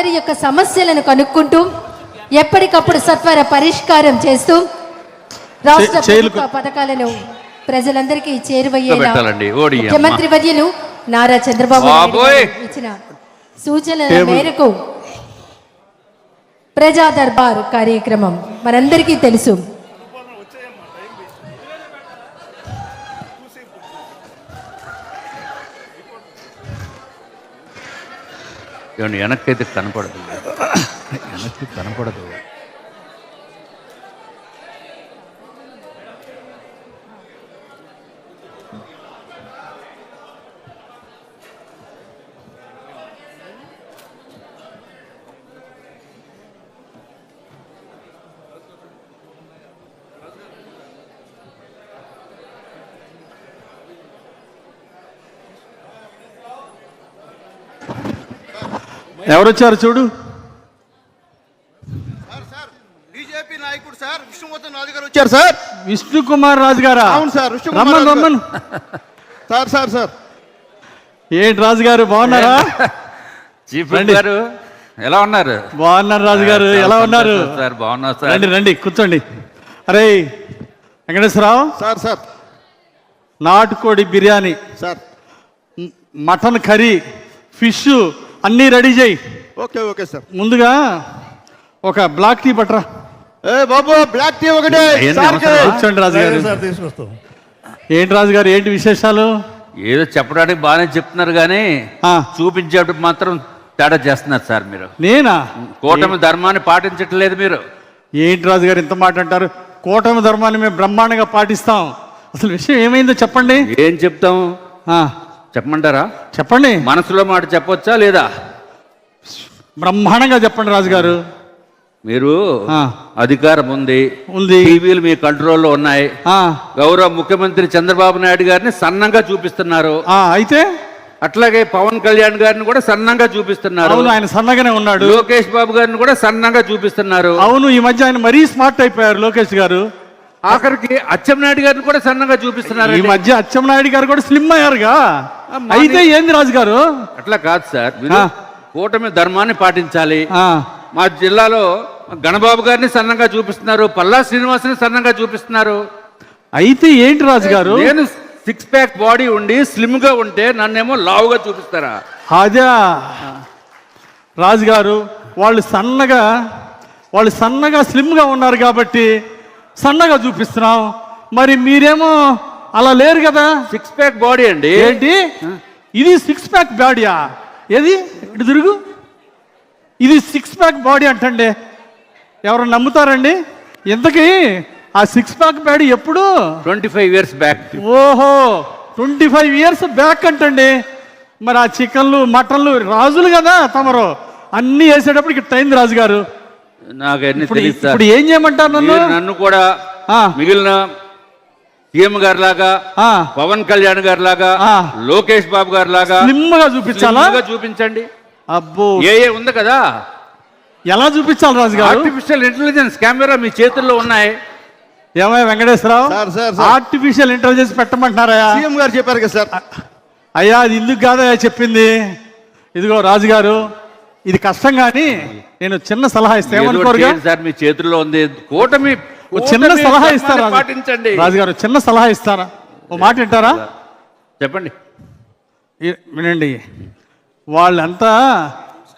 వారందరి యొక్క సమస్యలను కనుక్కుంటూ ఎప్పటికప్పుడు సత్వర పరిష్కారం చేస్తూ రాష్ట్ర ప్రభుత్వ పథకాలను ప్రజలందరికీ చేరువయ్యేలా ముఖ్యమంత్రి వర్యులు నారా చంద్రబాబు నాయుడు ఇచ్చిన సూచనల మేరకు ప్రజా దర్బార్ కార్యక్రమం మనందరికీ తెలుసు. వెనక్కైతే కనపడదు, వెనక్కి కనపడదు. ఎవరొచ్చారు చూడు. బీజేపీ నాయకుడు సార్ విష్ణువర్ధన్ రాజు గారు వచ్చారు సార్. విష్ణు కుమార్ రాజు గారా? అవును సార్. రమ్మను సార్ సార్ సార్ ఏంటి రాజు గారు బాగున్నారా? చీఫ్ గారు ఎలా ఉన్నారు? బాగున్నారు రాజు గారు, ఎలా ఉన్నారు? సార్ బాగున్నారు సార్. రండి రండి కూర్చోండి. అరే వెంకటేశ్వరరావు సార్ సార్ నాటుకోడి biryani sir, mutton curry, fish అన్నీ రెడీ చేయి. Okay okay sir. ముందుగా ఒక బ్లాక్ టీ పట్టరా. ఏ బాబు బ్లాక్ టీ ఒకటే. కూర్చోండి రాజు గారు. తీసుకొస్తాం. ఏంటి రాజు గారు ఏంటి విశేషాలు? ఏదో చెప్పడానికి బాగానే చెప్తున్నారు కానీ చూపించేటప్పుడు మాత్రం తేడా చేస్తున్నారు సార్ మీరు. నేనా? కూటమి ధర్మాన్ని పాటించట్లేదు మీరు. ఏంటి రాజు గారు ఇంత మాట అంటారు? కూటమి ధర్మాన్ని మేము బ్రహ్మాండంగా పాటిస్తాం. అసలు విషయం ఏమైందో చెప్పండి. ఏం చెప్తాం చెప్పమంటారా? చెప్పండి. మనసులో మాట చెప్పొచ్చా లేదా? బ్రహ్మాండంగా చెప్పండి రాజు గారు. మీరు అధికారం ఉంది, టీవీలు మీ కంట్రోల్లో ఉన్నాయి. గౌరవ ముఖ్యమంత్రి చంద్రబాబు నాయుడు గారిని సన్నంగా చూపిస్తున్నారు. అయితే అట్లాగే పవన్ కళ్యాణ్ గారిని కూడా సన్నంగా చూపిస్తున్నారు. అవును, ఆయన సన్నగానే ఉన్నాడు. లోకేష్ బాబు గారిని కూడా సన్నంగా చూపిస్తున్నారు. అవును, ఈ మధ్య ఆయన మరీ స్మార్ట్ అయిపోయారు లోకేష్ గారు. ఆఖరికి అచ్చెన్నాయుడు గారిని కూడా సన్నగా చూపిస్తున్నారు. ఈ మధ్య అచ్చెన్నాయుడు గారు కూడా స్లిమ్ అయ్యారుగా. అయితే ఏంది రాజు గారు? అట్లా కాదు సార్, కూటమి ధర్మాన్ని పాటించాలి. మా జిల్లాలో గణబాబు గారిని సన్నంగా చూపిస్తున్నారు, పల్లా శ్రీనివాసుని సన్నంగా చూపిస్తున్నారు. అయితే ఏంటి రాజు గారు? నేను 6 ప్యాక్ బాడీ ఉండి స్లిమ్ గా ఉంటే నన్నేమో లావుగా చూపిస్తారా? అదే రాజు గారు, వాళ్ళు సన్నగా స్లిమ్ గా ఉన్నారు కాబట్టి సన్నగా చూపిస్తున్నాం. మరి మీరేమో అలా లేరు కదా. 6 ప్యాక్ బాడీ అండి. ఏంటి ఇది 6 ప్యాక్ బాడీయా? ఏది ఇటు తిరుగు. ఇది 6 ప్యాక్ బాడీ అంటండి. ఎవరు నమ్ముతారండి? ఇంతకీ ఆ 6 ప్యాక్ బాడీ ఎప్పుడు? 25 years బ్యాక్. ఓహో, 25 years బ్యాక్ అంటండి. మరి ఆ చికెన్లు మటన్లు రాజులు కదా తమరు, అన్ని వేసేటప్పుడు ఇక్కడ అయింది రాజు గారు. నాకు ఇప్పుడు ఏం చేయమంటారు నన్ను కూడా మిగిలిన సీఎం గారి లాగా, పవన్ కళ్యాణ్ గారి లాగా, లోకేష్ బాబు గారి లాగా స్లిమ్గా చూపించాలా? చూపించండి. అబ్బో, ఏ ఉంది కదా, ఎలా చూపించాలి రాజు గారు? ఆర్టిఫిషియల్ ఇంటెలిజెన్స్ కెమెరా మీ చేతుల్లో ఉన్నాయి. ఏమయ్య వెంకటేశ్వరరావు, ఆర్టిఫిషియల్ ఇంటెలిజెన్స్ పెట్టమంటున్నారా? సీఎం గారు చెప్పారు కదా సార్. అయ్యా అది ఇందుకు కాదయ్యా చెప్పింది. ఇదిగో రాజు గారు, ఇది కష్టం కానీ నేను చిన్న సలహా ఇస్తా. ఏమనుకోరుగా సార్, మీ చేతుల్లో ఉంది. కూటమి చిన్న సలహా ఇస్తారా పాటించండి. రాజుగారు, చిన్న సలహా ఇస్తారా? ఓ మాట వింటారా? చెప్పండి. వినండి. వాళ్ళంతా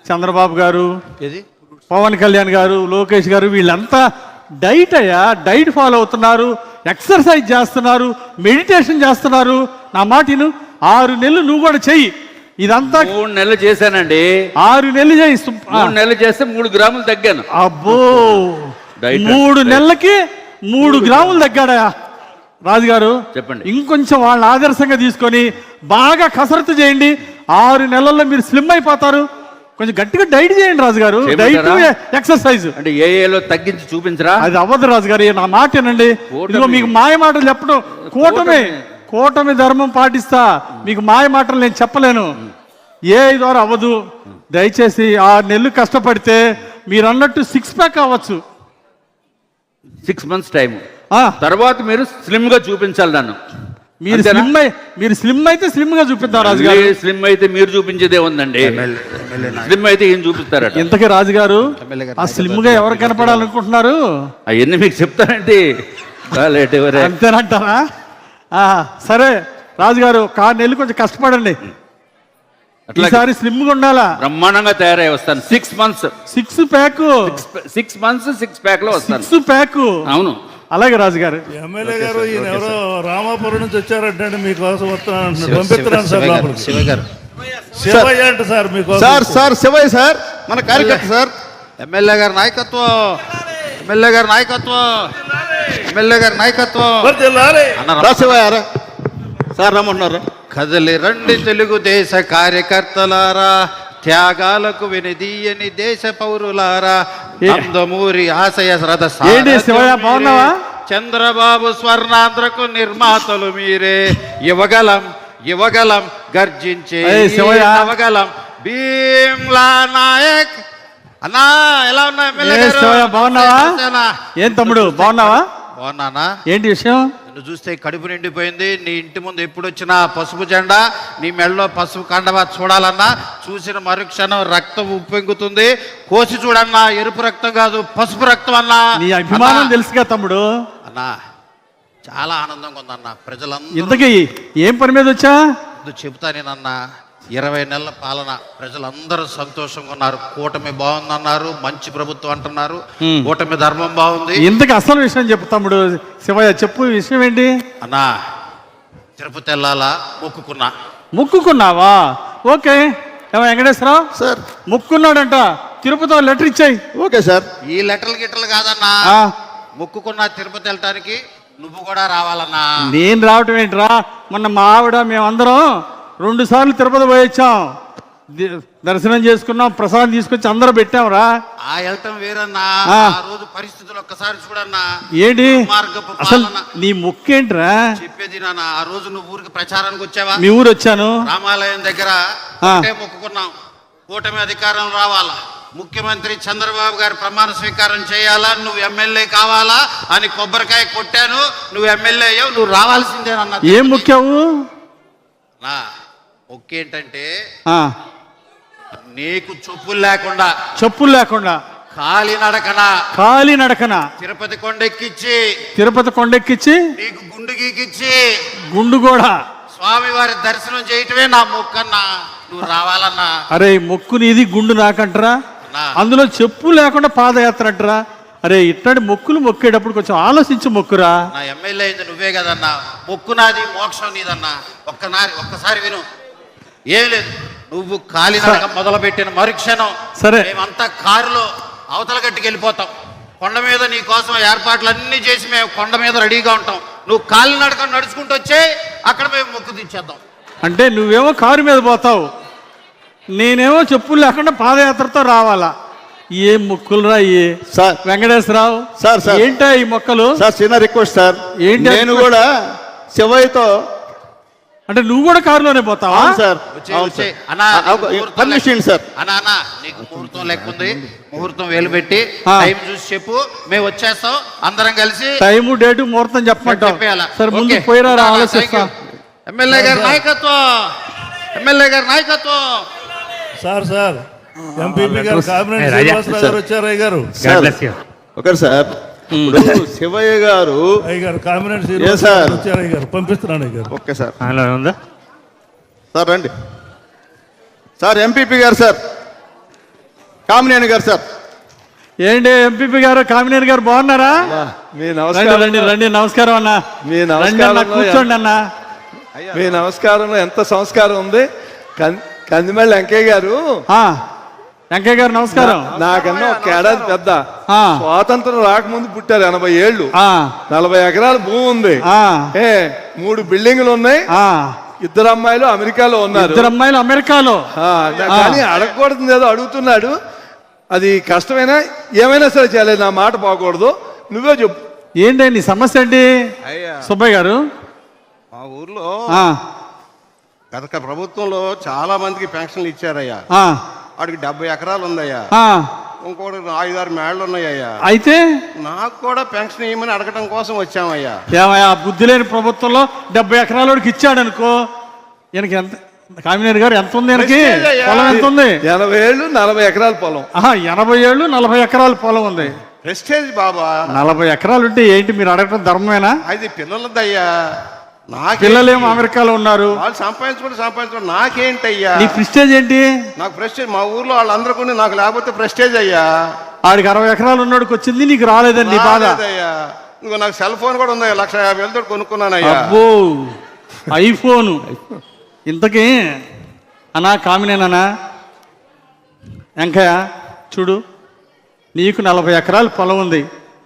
చంద్రబాబు గారు, పవన్ కళ్యాణ్ గారు, లోకేష్ గారు, వీళ్ళంతా డైట్ ఫాలో అవుతున్నారు, ఎక్సర్సైజ్ చేస్తున్నారు, మెడిటేషన్ చేస్తున్నారు. నా మాటను 6 నెలలు నువ్వు కూడా చెయ్యి. ఇదంతా 3 నెలలు చేశానండి. 6 నెలలు చేయి. 3 నెలలు చేస్తే 3 గ్రాములు తగ్గాను. అబ్బో, 3 నెలలకి 3 గ్రాములు తగ్గాడా రాజుగారు? చెప్పండి. ఇంకొంచెం వాళ్ళని ఆదర్శంగా తీసుకొని బాగా కసరత్తు చేయండి. 6 నెలల్లో మీరు స్లిమ్ అయిపోతారు. కొంచెం గట్టిగా డైట్ చేయండి రాజుగారు. డైట్ ఎక్సర్సైజ్ అంటే ఏఏలో తగ్గించి చూపించరా? అది అవ్వదు రాజుగారు, నా మాట ఏనండి. ఇదిగో మీకు మాయ మాటలు చెప్పడం, కూటమి ధర్మం పాటిస్తా, మీకు మాయ మాటలు నేను చెప్పలేను. ఏ ద్వారా అవ్వదు. దయచేసి 6 నెలలు కష్టపడితే మీరు అన్నట్టు 6 ప్యాక్ అవ్వచ్చు. 6 months టైం తర్వాత మీరు స్లిమ్ గా చూపించాలి నన్ను. మీరు స్లిమ్ అయితే స్లిమ్ గా చూపిద్దాం రాజుగారు. స్లిమ్ అయితే మీరు చూపించేదే ఉందండి, స్లిమ్ అయితే ఏం చూపిస్తారట. ఇంతకీ రాజుగారు ఆ స్లిమ్ గా ఎవరు కనపడాలనుకుంటున్నారు? అవన్నీ మీకు చెప్తానండి, అంతేనంటారా? సరే రాజుగారు, 6 నెలలు కొంచెం కష్టపడండి, ఈసారి స్లిమ్ గా ఉండాలా. బ్రహ్మాండంగా తయారై వస్తాను. 6 months 6 ప్యాక్ 6 months 6 pack లో వస్తాను. 6 ప్యాక్. అవును, అలాగే రాజుగారు. ఎమ్మెల్యే గారు ఈయన ఎవరో రామాపురం నుంచి వచ్చారంటే మీకోసం వస్తున్నాను, పంపిస్తున్నాను సార్ లోపలికి. శివయ్య అంట సార్ మీకోసం. సార్ సార్ శివయ్య సార్ మన కార్యకర్త సార్. ఎమ్మెల్యే గారి నాయకత్వం, ఎమ్మెల్యే గారి నాయకత్వం, ఎమ్మెల్యే గారి నాయకత్వం. రా శివయ్య రా. సార్ రమ్మంటున్నారు. కదలి రండి తెలుగుదేశ కార్యకర్తలారా, త్యాగాలకు వెనుదీయని దేశ పౌరులారా, నందమూరి ఆశయ రథ బాగున్నావా? చంద్రబాబు స్వర్ణాంధ్రకు నిర్మాతలు మీరే. యువగలం యువగలం గర్జించే యువగలం భీమ్లా నాయక్. అన్నా ఎలా ఉన్నా ఎమ్మెల్యే గారు? బాగున్నావా? ఏం తమ్ముడు బాగున్నావా? బాగున్నానా? ఏంటి విషయం? నిన్ను చూస్తే కడుపు నిండిపోయింది. నీ ఇంటి ముందు ఎప్పుడు వచ్చినా పసుపు జెండా, నీ మెడలో పసుపు కండవ చూడాలన్నా చూసిన మరుక్షణం రక్తం ఉప్పొంగుతుంది. కోసి చూడన్నా ఎరుపు రక్తం కాదు పసుపు రక్తం అన్నా. నీ అభిమానం తెలుసుగా తమ్ముడు. అన్నా చాలా ఆనందంగా ఉందన్న. ప్రజలందరూ ఇంతకీ ఏం పని మీద వచ్చా? చెబుతా నేనన్నా, 20 నెలల పాలన ప్రజలందరూ సంతోషంగా ఉన్నారు. కూటమి బాగుందన్నారు, మంచి ప్రభుత్వం అంటున్నారు, కూటమి ధర్మం బాగుంది. ఇంతకు అసలు విషయం చెప్పు తమ్ముడు. శివయ్య చెప్పు, విషయం ఏంటి? అన్నా తిరుపతి వెళ్ళాలా మొక్కుకున్నా. మొక్కుకున్నావా? ఓకే. వెంకటేశ్వరరావు సార్ మొక్కున్నాడంట, తిరుపతిలో లెటర్ ఇచ్చాయి. Okay sir. ఈ లెటర్లు గిట్టలు కాదన్నా, మొక్కుకున్నా తిరుపతి వెళ్ళటానికి నువ్వు కూడా రావాలన్నా. నేను రావటం ఏంట్రా? మొన్న మా ఆవిడ మేమందరం 2 సార్లు తిరుపతి పోయొచ్చాం, దర్శనం చేసుకున్నాం, ప్రసాదం తీసుకొచ్చి అందరూ పెట్టాంరా. ఆ వెళ్ళటం వేరన్నా, ఆ రోజు పరిస్థితులు ఒక్కసారి చూడన్నా. ఏంటి అసలు నీ మొక్కేంట్రా? చెప్పేది నాన్న, ఆ రోజు నువ్వు ఊరికి ప్రచారానికి వచ్చావా? మీ ఊరు వచ్చాను. రామాలయం దగ్గర మొక్కుకున్నాం, కూటమి అధికారం రావాలా, ముఖ్యమంత్రి చంద్రబాబు గారి ప్రమాణ స్వీకారం చేయాలా, నువ్వు ఎమ్మెల్యే కావాలా అని కొబ్బరికాయ కొట్టాను. నువ్వు ఎమ్మెల్యే అయ్యావు, నువ్వు రావాల్సిందేనన్నా. ఏం మొక్కావు? మొక్కేంటంటే నీకు చెప్పులు లేకుండా కాలినడకన తిరుపతి కొండెక్కిచ్చి నీకు గుండు గీకిచ్చి గుండు కూడా స్వామివారి దర్శనం చేయటమే నా మొక్కన్నా. నువ్వు రావాలన్నా. అరే మొక్కు నీది, గుండు నాకంటరా? అందులో చెప్పు లేకుండా పాదయాత్ర అంటరా? అరే ఇట్లాంటి మొక్కులు మొక్కేటప్పుడు కొంచెం ఆలోచించి మొక్కురా. నా ఎమ్మెల్యే అయింది నువ్వే కదన్నా, మొక్కు నాది మోక్షం నీదన్నా. ఒక్కసారి విను. ఏం లేదు, నువ్వు కాలినడక మొదలు పెట్టిన మరుక్షణం సరే మేమంతా కారులో అవతల గట్టుకు వెళ్ళిపోతాం. కొండ మీద నీ కోసం ఏర్పాట్లు అన్ని చేసి మేము కొండ మీద రెడీగా ఉంటాం. నువ్వు కాలినడక నడుచుకుంటూ వచ్చే అక్కడ మేము మొక్కు తీర్చేద్దాం. అంటే నువ్వేమో కారు మీద పోతావు, నేనేమో చెప్పులు లేకుండా పాదయాత్రతో రావాలా? ఏం మొక్కులు రా ఈ సార్? వెంకటేశ్వరరావు సార్ ఏంటా ఈ మొక్కలు? సార్ చిన్న రిక్వెస్ట్ సార్, ఏంటి? నేను కూడా శివయ్యతో. అంటే నువ్వు కూడా కారులోనే పోతావా? Sir permission sir. అన్నా నీకు ముహూర్తం లెక్కుంది, ముహూర్తం వేలు పెట్టి టైం చూసి చెప్పు, మేము వచ్చేస్తాం అందరం కలిసి. టైము డేటు ముహూర్తం చెప్పమంటావు? సరే ముందు పోయిరా, ఆలోచిస్తాం. ఎమ్మెల్యే గారి నాయకత్వం, ఎమ్మెల్యే గారి నాయకత్వం. సార్ ఎంపీపీ గారు కామినేని శ్రీనివాసరావు గారు వచ్చారు. అయ్య గారు ఒకరు సార్, శివయ్య గారు కామినేని శ్రీనివాసరావు వచ్చారు. అయ్య గారు పంపిస్తున్నాను. అయ్య గారు ఓకే సార్. ఉందా సార్? రండి సార్. ఎంపీపీ గారు సార్, కామినేని గారు సార్. ఏంటి ఎంపీపీ గారు, కామినేని గారు బాగున్నారా? రండి నమస్కారం అన్న. మీ నమస్కారం, కూర్చోండి అన్న. మీ నమస్కారంలో ఎంత సంస్కారం ఉంది. కందిమల్లి వెంకయ్య గారు. వెంకయ్య గారు నమస్కారం. నాకన్నా ఒక ఏడాది పెద్ద. స్వాతంత్రం రాకముందు పుట్టారు. 80 ఏళ్ళు, 40 ఎకరాల భూమి ఉంది, 3 బిల్డింగులు ఉన్నాయి, 2 అమ్మాయిలు అమెరికాలో ఉన్నారు. 2 అమ్మాయిలు అమెరికాలో. కానీ అడగకూడదు ఏదో అడుగుతున్నాడు. అది కష్టమైనా ఏమైనా సరే చేయలేదు, నా మాట పోకూడదు. నువ్వే చెప్పు. ఏంటి నీ సమస్య ఏంటి సుబ్బయ్య గారు? మా ఊర్లో గత ప్రభుత్వంలో చాలా మందికి పెన్షన్లు ఇచ్చారయ్యా. వాడికి 70 ఎకరాలు ఉందయ్యా. ఇంకోటి 5-6 మేళ్ళు ఉన్నాయ్యా. అయితే నాకు కూడా పెన్షన్ ఇవ్వమని అడగటం కోసం వచ్చామయ్యా. ఏమయ్యా బుద్ధి లేని ప్రభుత్వంలో 70 ఎకరాలకి ఇచ్చాడు అనుకో, ఈయనకి ఎంత కామినేని గారు ఎంత ఉంది ఈయనకి పొలం ఎంత ఉంది? 80 ఏళ్ళు 40 ఎకరాల పొలం. 80 ఏళ్ళు 40 ఎకరాల పొలం ఉంది. ప్రెస్టేజ్ బాబా. 40 ఎకరాలు ఉంటే ఏంటి మీరు అడగటం ధర్మమేనా? అది పిల్లలదయ్యా. నాకు పిల్లలేమో అమెరికాలో ఉన్నారు, వాళ్ళు సంపాదించుకోవడం నాకేంటయ్యా? నీ ప్రెస్టేజ్ ఏంటి? నాకు ప్రెస్టేజ్ మా ఊర్లో వాళ్ళందరికీ నాకు లేకపోతే ప్రెస్టేజ్ అయ్యా. ఆడికి 60 ఎకరాలు ఉన్నాడికి వచ్చింది, నీకు రాలేదని నీ బాధ. రాలేదయ్యా. ఇంకో నాకు సెల్ ఫోన్ కూడా ఉంది, 1,50,000 కొనుక్కున్నానయ్యా. అబ్బో ఐఫోను. ఇంతకీ అన్నా కామినేనా వెంకయ్య చూడు, నీకు 40 ఎకరాల పొలం ఉంది,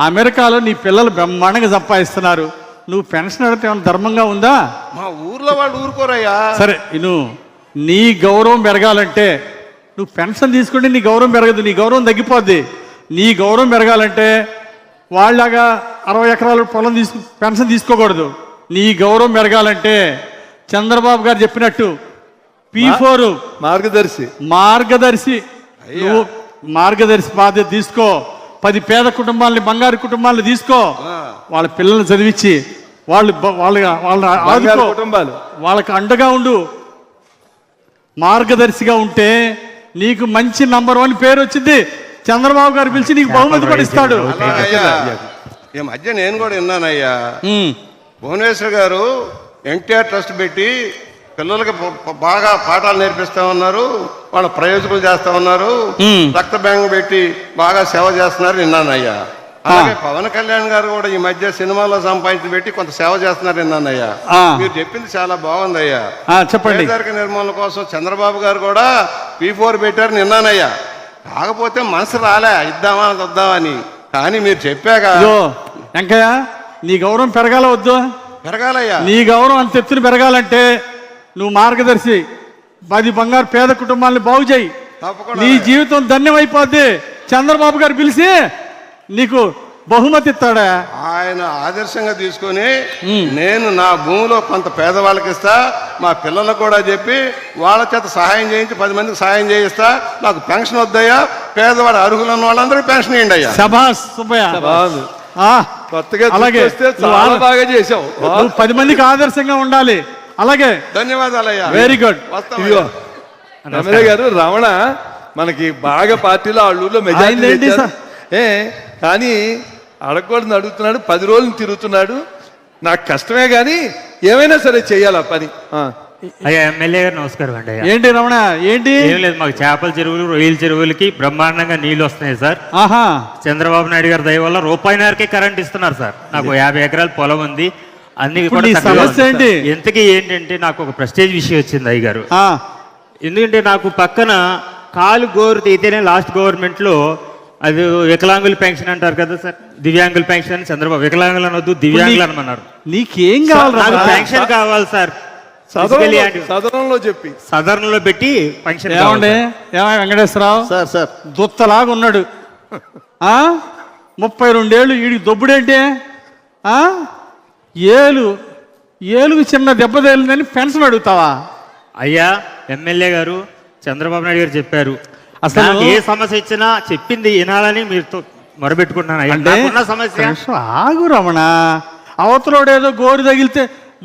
అమెరికాలో నీ పిల్లలు బ్రహ్మాండంగా సంపాదిస్తున్నారు, నువ్వు పెన్షన్ అడిగితే ఏమైనా ధర్మంగా ఉందా? మా ఊర్లో వాళ్ళు ఊరుకోరయ్యా. సరే నీ గౌరవం పెరగాలంటే నువ్వు పెన్షన్ తీసుకుంటే నీ గౌరవం పెరగదు, నీ గౌరవం తగ్గిపోద్ది. నీ గౌరవం పెరగాలంటే వాళ్ళలాగా 60 ఎకరాల పొలం పెన్షన్ తీసుకోకూడదు. నీ గౌరవం పెరగాలంటే చంద్రబాబు గారు చెప్పినట్టు P4 మార్గదర్శి నువ్వు మార్గదర్శి బాధ్యత తీసుకో. 10 పేద కుటుంబాలని, బంగారు కుటుంబాలను తీసుకో, వాళ్ళ పిల్లల్ని చదివించి వాళ్ళని ఆదుకో, వాళ్ళకి అండగా ఉండు. మార్గదర్శిగా ఉంటే నీకు మంచి నంబర్ 1 పేరు వచ్చింది. చంద్రబాబు గారు పిలిచి నీకు బహుమతి కూడా ఇస్తాడు. ఈ మధ్య నేను కూడా విన్నానయ్యా, భువనేశ్వర్ గారు ఎన్టీఆర్ ట్రస్ట్ పెట్టి పిల్లలకి బాగా పాఠాలు నేర్పిస్తా ఉన్నారు, వాళ్ళ ప్రయోజకులు చేస్తా ఉన్నారు, రక్త బ్యాంక్ పెట్టి బాగా సేవ చేస్తున్నారు విన్నానయ్యా. అలాగే పవన్ కళ్యాణ్ గారు కూడా ఈ మధ్య సినిమాలో సంపాదించి పెట్టి కొంత సేవ చేస్తున్నారు విన్నానయ్యా. మీరు చెప్పింది చాలా బాగుందయ్యా. చెప్పండి. పేదరిక నిర్మూలన కోసం చంద్రబాబు గారు కూడా P4 పెట్టారు విన్నానయ్యా. కాకపోతే మనసు రాలే ఇద్దామా వద్దామని, కానీ మీరు చెప్పాక వెంకయ్య నీ గౌరవం పెరగాల వద్దు? పెరగాలయ్యా. నీ గౌరవం అంత ఎత్తున పెరగాలంటే నువ్వు మార్గదర్శి 10 బంగారు పేద కుటుంబాలను బాగు చేయి, నీ జీవితం ధన్యమైపోద్ది. చంద్రబాబు గారు పిలిచి నీకు బహుమతి ఇస్తాడా? ఆయన ఆదర్శంగా తీసుకొని నేను నా భూమిలో కొంత పేదవాళ్ళకి ఇస్తా, మా పిల్లలకు కూడా చెప్పి వాళ్ళ చేత సహాయం చేయించి 10 మందికి సహాయం చేయిస్తా. నాకు పెన్షన్ వద్దయ్యా, పేదవాడు అర్హులు ఉన్న వాళ్ళందరికీ పెన్షన్ ఇవ్వండి అయ్యా. శభాష్ సుబ్బయ్య. అలాగే బాగా చేసావు. నువ్వు 10 మందికి ఆదర్శంగా ఉండాలి. అలాగే ధన్యవాదాలయ్యా. Very good. ఎమ్మెల్యే గారు రమణ మనకి బాగా పార్టీలో వాళ్ళ మెజారిటీ కానీ అడగకూడదు అడుగుతున్నాడు, 10 రోజులు తిరుగుతున్నాడు. నాకు కష్టమే కానీ ఏమైనా సరే చెయ్యాలి ఆ పని. అయ్యా ఎమ్మెల్యే గారు నమస్కారం అండి. ఏంటి రమణ ఏంటి? ఏం లేదు, మాకు చేపల చెరువులు, రొయ్యల చెరువులకి బ్రహ్మాండంగా నీళ్లు వస్తున్నాయి సార్. చంద్రబాబు నాయుడు గారి దయ వల్ల ₹1 కరెంట్ ఇస్తున్నారు సార్. నాకు 50 ఎకరాల పొలం ఉంది, అన్ని కూడా ఎంతకీ ఏంటంటే నాకు ఒక ప్రెస్టేజ్ విషయం వచ్చింది అయ్య గారు. ఎందుకంటే నాకు పక్కన కాలు గోరు తీతేనే లాస్ట్ గవర్నమెంట్ లో అది వికలాంగుల పెన్షన్ అంటారు కదా సార్, దివ్యాంగుల పెన్షన్ అని చంద్రబాబు వికలాంగులు అనొద్దు దివ్యాంగులు అనమన్నారు. నీకేం కావాలి? నాకు పెన్షన్ కావాలి సార్. సదరంలో పెట్టి పెన్షన్. ఏమండి వెంకటేశ్వరరావు సార్ దుత్తలాగా ఉన్నాడు, 32 ఏళ్ళు వీడికి దొబ్బుడేంటే? ఏలుగు చిన్న దెబ్బ తేలిందని పెన్షన్ అడుగుతావా? అయ్యా ఎమ్మెల్యే గారు చంద్రబాబు నాయుడు గారు చెప్పారు, అసలు ఏ సమస్య ఇచ్చినా చెప్పింది వినాలని మీరుతో మొరబెట్టుకుంటున్నాను. సమస్య ఆగు రమణ, అవతలోడేదో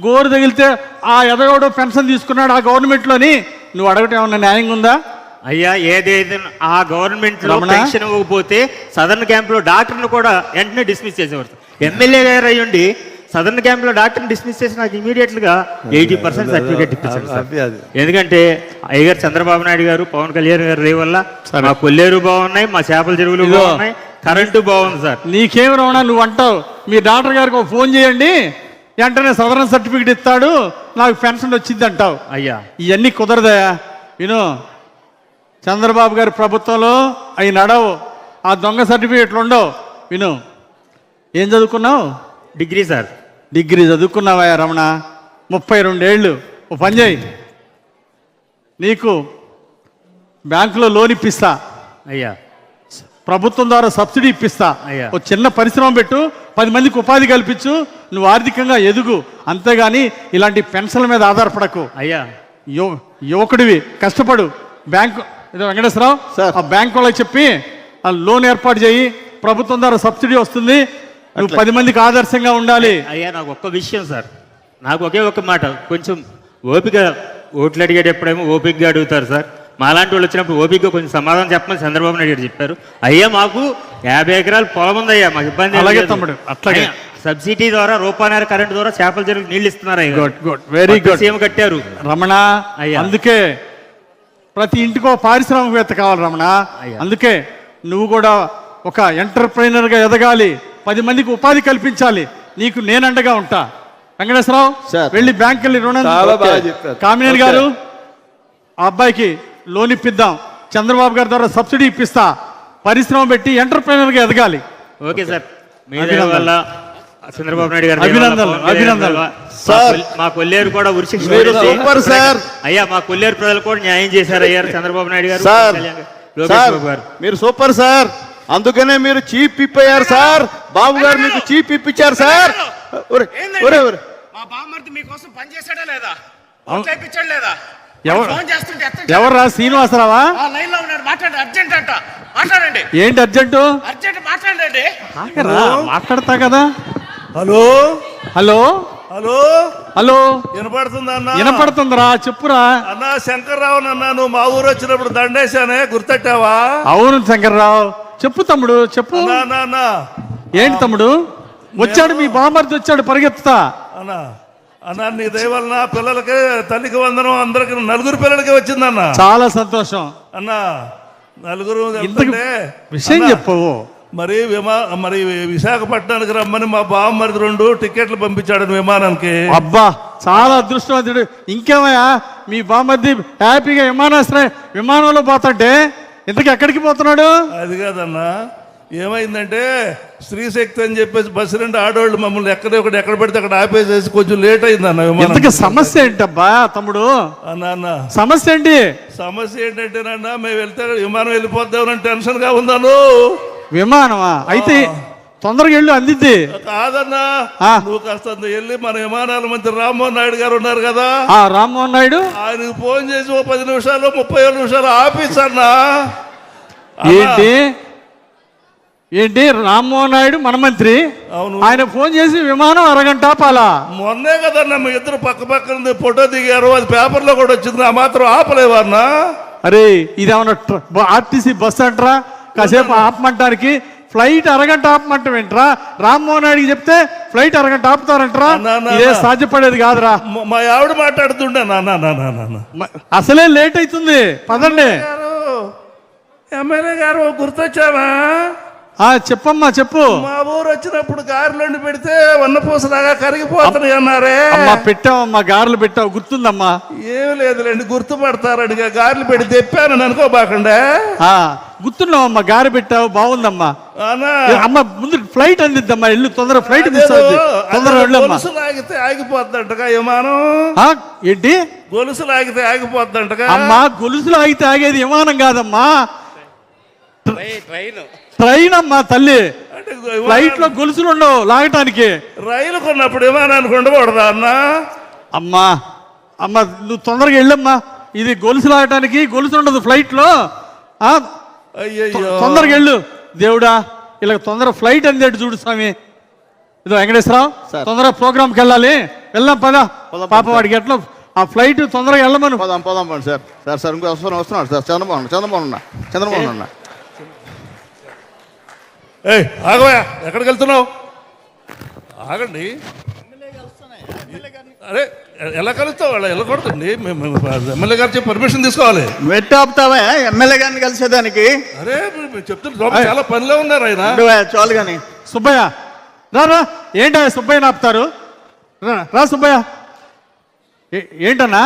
గోరు తగిలితే ఆ ఎదగోడో పెన్షన్ తీసుకున్నాడు ఆ గవర్నమెంట్లోని, నువ్వు అడగటం ఏమన్నా న్యాయంగా ఉందా? అయ్యా ఏదైతే ఆ గవర్నమెంట్ లో పెన్షన్ ఇవ్వకపోతే సదరన్ క్యాంప్ లో డాక్టర్ను కూడా వెంటనే డిస్మిస్ చేసేవారు. ఎమ్మెల్యే గారు అయ్యుండి సదరన్ క్యాంప్ లో డాక్టర్ని డిస్మిస్ చేసి నాకు ఇమీడియట్ గా 80% సర్టిఫికేట్ ఇప్పించారు. ఎందుకంటే అయ్యగారు చంద్రబాబు నాయుడు గారు, పవన్ కళ్యాణ్ గారు రే వల్ల మా కొల్లేరు బాగున్నాయి, మా చేపల చెరువులు బాగున్నాయి, కరెంటు బాగుంది సార్. నీకేం రమణ నువ్వు అంటావు, మీ డాక్టర్ గారికి ఒక ఫోన్ చేయండి వెంటనే సదరన్ సర్టిఫికేట్ ఇస్తాడు, నాకు పెన్షన్ వచ్చింది అంటావు. అయ్యా ఇవన్నీ కుదరదయా. చంద్రబాబు గారి ప్రభుత్వంలో అవి నడవు, ఆ దొంగ సర్టిఫికేట్లు ఉండవు. ఏం చదువుకున్నావు? Degree sir. డిగ్రీ చదువుకున్నావా రమణ? 32 ఏళ్ళు. ఓ పని చేయి, నీకు బ్యాంకులో లోన్ ఇప్పిస్తా అయ్యా, ప్రభుత్వం ద్వారా సబ్సిడీ ఇప్పిస్తా, ఓ చిన్న పరిశ్రమ పెట్టు, 10 మందికి ఉపాధి కల్పించు, నువ్వు ఆర్థికంగా ఎదుగు, అంతేగాని ఇలాంటి పెన్షన్ల మీద ఆధారపడకు. అయ్యా యువకుడివి, కష్టపడు. బ్యాంకు వెంకటేశ్వరరావు ఆ బ్యాంకు వాళ్ళకి చెప్పి ఆ లోన్ ఏర్పాటు చేయి, ప్రభుత్వం ద్వారా సబ్సిడీ వస్తుంది, నువ్వు 10 మందికి ఆదర్శంగా ఉండాలి. అయ్యా నాకు ఒక్క విషయం సార్, నాకు ఒకే ఒక మాట, కొంచెం ఓపిక, ఓట్లు అడిగేటప్పుడేమో ఓపికగా అడుగుతారు సార్, మాలాంటి వాళ్ళు వచ్చినప్పుడు ఓపికగా కొంచెం సమాధానం చెప్పమని చంద్రబాబు నాయుడు గారు చెప్పారు. అయ్యా మాకు 50 ఎకరాలు పొలం ఉందయ్యా, మాకు ఇబ్బంది ఏం అలాగే లేదు. తమ్ముడు, అట్లాగే. అయ్యా, సబ్సిడీ ద్వారా రూపాయన్నర కరెంట్ ద్వారా చేపల చెరువులకు నీళ్లు ఇస్తున్నారు. Good, very good. సీఎం కట్టారు రమణ, అయ్యా. అందుకే ప్రతి ఇంటికో పారిశ్రామికవేత్త కావాలి రమణ. అయ్యా. అందుకే నువ్వు కూడా ఒక ఎంటర్ప్రైనర్ గా ఎదగాలి, 10 మందికి ఉపాధి కల్పించాలి. నీకు నేనండగా ఉంటా. వెంకటేశ్వరరావు సార్. వెళ్ళి బ్యాంక్ వెళ్ళి రుణం. చాలా బాగా చెప్పారు. కామినేని గారు, ఆ అబ్బాయికి లోన్ ఇప్పిద్దాం, చంద్రబాబు గారి ద్వారా సబ్సిడీ ఇప్పిస్తా, పరిశ్రమ పెట్టి ఎంటర్ప్రైనర్ గా ఎదగాలి. ఓకే సార్, మీ దయ వల్ల చంద్రబాబు నాయుడు గారు అభినందనలు, అభినందనలు. సార్. మా కొల్లేరు కూడా ఉరిశిక్ష మీరు పడింది. Super sir. అయ్యా మా కొల్లేరు ప్రజలు కూడా న్యాయం చేశారు అయ్యారు చంద్రబాబు నాయుడు గారు, సార్, కళ్యాణ్ గారు, లోకేష్ సార్ బాబు గారు. మీరు సూపర్ సార్. అందుకనే మీరు చీఫ్ విప్ అయ్యారు సార్. బాబు గారు మీకు చీఫ్ విప్ ఇచ్చారు సార్. ఒరే, ఒరే, ఒరే. మా బామ్మర్ది మీకోసం పని చేశాడా లేదా? చేయించాడు లేదా? ఎవరు ఫోన్ చేస్తుంటే ఎవర్రా? శ్రీనివాసరావా? ఆ లైన్ లో ఉన్నాడు, మాట్లాడండి, అర్జెంట్ అంట, మాట్లాడండి, ఏంటి అర్జెంటు? అర్జెంట్ మాట్లాడండి. మాట్లాడతా కదా. హలో హలో హలో, హలో, వినపడుతుందా అన్న? వినపడుతుందిరా, చెప్పురా. అన్నా శంకర్రావు అన్న, నువ్వు మా ఊరు వచ్చినప్పుడు దండేశానే, గుర్తెట్టావా? అవును శంకర్రావు, చెప్పు తమ్ముడు, చెప్పు. అన్నా అన్నా అన్నా ఏంటి తమ్ముడు? వచ్చాడు మీ బామర్ది, వచ్చాడు పరిగెత్తుతా. అన్నా అన్నా, నీ దయ వలన పిల్లలకి తల్లికి వందనం, అందరికి 4 పిల్లలకి వచ్చిందన్న. చాలా సంతోషం. అన్నా 4 ఇంతకు ఎంతంటే? విషయం అన్నా, చెప్పవు. మరి విశాఖపట్నానికి రమ్మని మా బామ్మరిది 2 టికెట్లు పంపించాడు విమానానికి. అబ్బా, చాలా అదృష్టవంతుడు. ఇంకేమయ్యా, మీ బామర్ది హ్యాపీగా విమానంలో పోతుంటే ఇంతకు ఎక్కడికి పోతున్నాడు? అది కాదన్నా, ఏమైందంటే స్త్రీశక్తి అని చెప్పేసి బస్సు 2 ఆడవాళ్ళు మమ్మల్ని ఎక్కడ పడితే అక్కడ ఆపేసేసి కొంచెం లేట్ అయిందన్న విమానం. ఇంతకు సమస్య ఏంటబ్బా తమ్ముడు? అన్న సమస్య ఏంటి? సమస్య ఏంటంటేనన్నా, మేము వెళ్తే విమానం వెళ్ళిపోద్దామని టెన్షన్ గా ఉందాను. విమానమా? అయితే తొందరగా వెళ్ళు, అందిద్ది. కాదన్నా, నువ్వు కాస్త వెళ్ళి మన విమానాల మంత్రి రామ్మోహన్ నాయుడు గారు ఉన్నారు కదా, ఆ రామ్మోహన్ నాయుడు, ఆయనకు ఫోన్ చేసి 10 నిమిషాలు 37 నిమిషాలు ఆఫీస్ అన్నా. ఏంటి ఏంటి రామ్మోహన్ నాయుడు మన మంత్రి, అవును, ఆయన ఫోన్ చేసి విమానం అరగంట ఆపాలా? మొన్నే కదన్నా మీ ఇద్దరు పక్క పక్కన ఫోటో దిగారు, అది పేపర్లో కూడా వచ్చింది, ఆ మాత్రం ఆపలేవన్నా. అరే ఇదేమన్నా ఆర్టీసీ బస్ అంటారా? కాసేపు ఆపమంటానికి ఫ్లైట్ అరగంట ఆపమంటాం ఏంట్రా? రామ్మోహన్ నాయుడికి చెప్తే ఫ్లైట్ అరగంట ఆపుతారంటరా? ఇదే సాధ్యపడేది కాదురా. మా ఆవిడ మాట్లాడుతుండే నాన్న, అసలే లేట్ అవుతుంది, పదండి. ఎమ్మెల్యే గారు గుర్తొచ్చావా? చెప్పమ్మా, చెప్పు. మా ఊరు వచ్చినప్పుడు గారెలు పెడితే వన్నపూసలాగా కరిగిపోతున్నాయి అన్నారే. అమ్మా పెట్టావమ్మా, గారెలు పెట్టావు, గుర్తుందమ్మా. ఏం లేదులేండి, గుర్తుపడతారని గారెలు పెట్టి తెప్పాను అనుకోబాకండే. గుర్తున్నావమ్మా, గారె పెట్టావు, బాగుందమ్మా. అన్నా అమ్మ ముందు ఫ్లైట్ అందిద్దమ్మా, ఇల్లు తొందర ఫ్లైట్ మిస్ అవుతుంది, తొందర వెళ్ళమ్మా. గొలుసు లాగితే ఆగిపోద్దంటగా విమానం. ఏంటి? గొలుసు లాగితే ఆగిపోద్దంటగా. అమ్మా గొలుసులు ఆగితే ఆగేది విమానం కాదమ్మా, ట్రైన్ అమ్మా తల్లి. ఫ్లైట్ లో గొలుసులు ఉండవు లాగటానికి. రైలు కొన్నప్పుడు విమానానికి ఉండకూడదా అన్నా? అమ్మా అమ్మ నువ్వు తొందరగా వెళ్ళమ్మా, ఇది గొలుసు లాగటానికి గొలుసు ఉండదు ఫ్లైట్ లో. అయ్యయ్యో, తొందరగా వెళ్ళు దేవుడా, ఇలా తొందర ఫ్లైట్ అందేట్టు చూడు స్వామి. ఇదో వెంకటేశ్వరరావు, తొందరగా ప్రోగ్రామ్కి వెళ్ళాలి, వెళ్దాం పద. పాప వాడికి ఎట్లా ఆ ఫ్లైట్ తొందరగా వెళ్ళమను. పోదాం సార్. సార్ ఇంకో వస్తున్నాడు సార్. చంద్రమోహన్ అన్న. ఆగవా, ఎక్కడికి వెళ్తున్నావు? ఆగండి. అరే ఎలా కలుస్తావు? వాళ్ళు వెళ్ళకూడదండి, ఎమ్మెల్యే గారు చెప్పి పర్మిషన్ తీసుకోవాలి. ఆపుతావా ఎమ్మెల్యే గారిని కలిసేదానికి? అరే చెప్తున్నా, చాలా పనిలో ఉన్నారు ఆయన. చాలు కానీ సుబ్బయ్య రా. ఏంటా సుబ్బయ్యని ఆపుతారు? రా సుబ్బయ్య. ఏంటన్నా?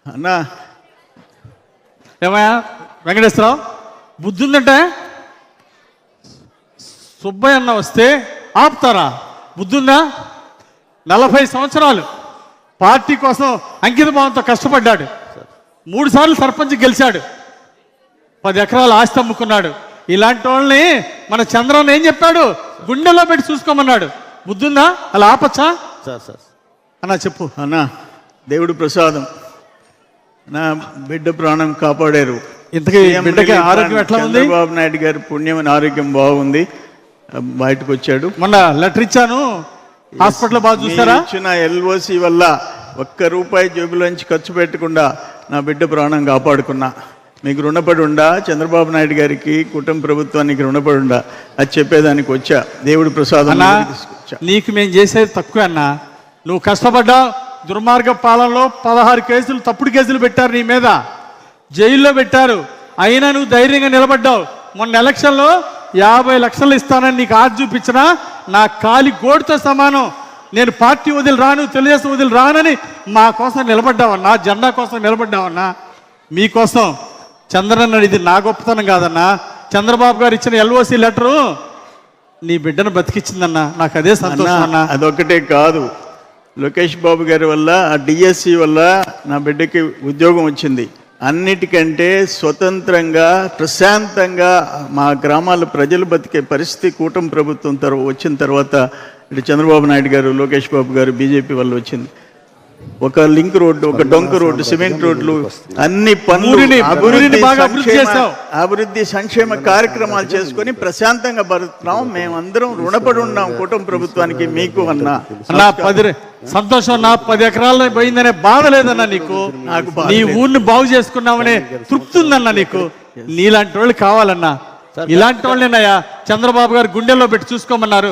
అన్నా ఏమయ్యా వెంకటేశ్వరరావు, బుద్ధి ఉందంటే సుబ్బయ్య అన్న వస్తే ఆపుతారా? బుద్ధుందా? 40 సంవత్సరాలు పార్టీ కోసం అంకిత భావంతో కష్టపడ్డాడు, 3 సార్లు సర్పంచ్ గెలిచాడు, 10 ఎకరాల ఆస్తి అమ్ముకున్నాడు. ఇలాంటి వాళ్ళని మన చంద్రన్న ఏం చెప్పాడు? గుండెలో పెట్టి చూసుకోమన్నాడు. బుద్ధుందా? అలా ఆపచ్చా? సార్ అన్నా చెప్పు. అన్నా దేవుడు ప్రసాదం, నా బిడ్డ ప్రాణం కాపాడారు. ఇంతకీ బిడ్డకి ఆరోగ్యం ఎట్లా ఉంది? చంద్రబాబు నాయుడు గారి పుణ్యం ఆరోగ్యం బాగుంది, బయటకు వచ్చాడు. మొన్న లెటర్ ఇచ్చాను, హాస్పిటల్ బాగా చూసారా? ఇచ్చిన ఎల్ఓసి వల్ల ₹1 జేబులోంచి ఖర్చు పెట్టకుండా నా బిడ్డ ప్రాణం కాపాడుకున్నా. మీకు రుణపడి ఉండా, చంద్రబాబు నాయుడు గారికి, కుటుంబ ప్రభుత్వానికి రుణపడి ఉండా, అది చెప్పేదానికి వచ్చా. దేవుడి ప్రసాదం తీసుకొచ్చా. నీకు మేము చేసేది తక్కువ అన్నా. నువ్వు కష్టపడ్డావు. దుర్మార్గ పాలనలో 16 కేసులు, తప్పుడు కేసులు పెట్టారు నీ మీద, జైల్లో పెట్టారు. అయినా నువ్వు ధైర్యంగా నిలబడ్డావు. మొన్న ఎలక్షన్లో 50 లక్షలు ఇస్తానని నీకు ఆశ చూపించినా నా కాలి గోడుతో సమానం. నేను పార్టీ వదిలి రాను, తెలుగుదేశం వదిలి రానని మా కోసం నిలబడ్డావన్నా, జెండా కోసం నిలబడ్డావన్నా. మీకోసం చంద్రన్న, ఇది నా గొప్పతనం కాదన్నా. చంద్రబాబు గారు ఇచ్చిన ఎల్ఓసి లెటరు నీ బిడ్డను బతికిచ్చిందన్నా. నాకు అదే సంతోషం అన్నా. అదొక్కటే కాదు, లోకేష్ బాబు గారి వల్ల, ఆ డిఎస్సి వల్ల నా బిడ్డకి ఉద్యోగం వచ్చింది. అన్నిటికంటే స్వతంత్రంగా, ప్రశాంతంగా మా గ్రామాల ప్రజలు బతికే పరిస్థితి కూటమి ప్రభుత్వం వచ్చిన తర్వాత ఇటు చంద్రబాబు నాయుడు గారు, లోకేష్ బాబు గారు, బీజేపీ వల్ల వచ్చింది. ఒక లింక్ రోడ్డు, ఒక డొంక రోడ్డు, సిమెంట్ రోడ్లు, అన్ని పనులు, అభివృద్ధి సంక్షేమ కార్యక్రమాలు చేసుకొని ప్రశాంతంగా బతుకుతున్నాం. మేమందరం రుణపడి ఉన్నాం కుటుంబ ప్రభుత్వానికి, మీకు అన్నా. సంతోషం అన్నా. 10 ఎకరాల్లో పోయిందనే బాధ లేదన్నా నీకు. నీ ఊరిని బాగు చేసుకున్నామనే తృప్తి ఉందన్నా నీకు. నీలాంటి వాళ్ళు కావాలన్నా. ఇలాంటి వాళ్ళేనయ్యా చంద్రబాబు గారు గుండెల్లో పెట్టి చూసుకోమన్నారు.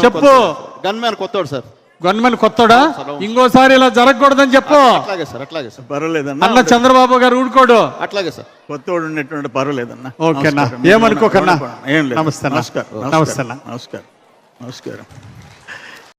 చెప్పు. గన్మ్యాన్ కొత్తోడు సార్. గవర్నమెంట్ కొత్తడా? ఇంకోసారి ఇలా జరగకూడదని చెప్పు. అట్లాగే సార్. పర్వాలేదన్నా. అన్న చంద్రబాబు గారు ఊడుకోడు. అట్లాగే సార్. కొత్తోడు ఉన్నటువంటి పర్వాలేదన్నా. ఓకేనా, ఏమనుకోకన్నా. ఏం లేదు. నమస్తే. నమస్కారం. నమస్తే. నమస్కారం.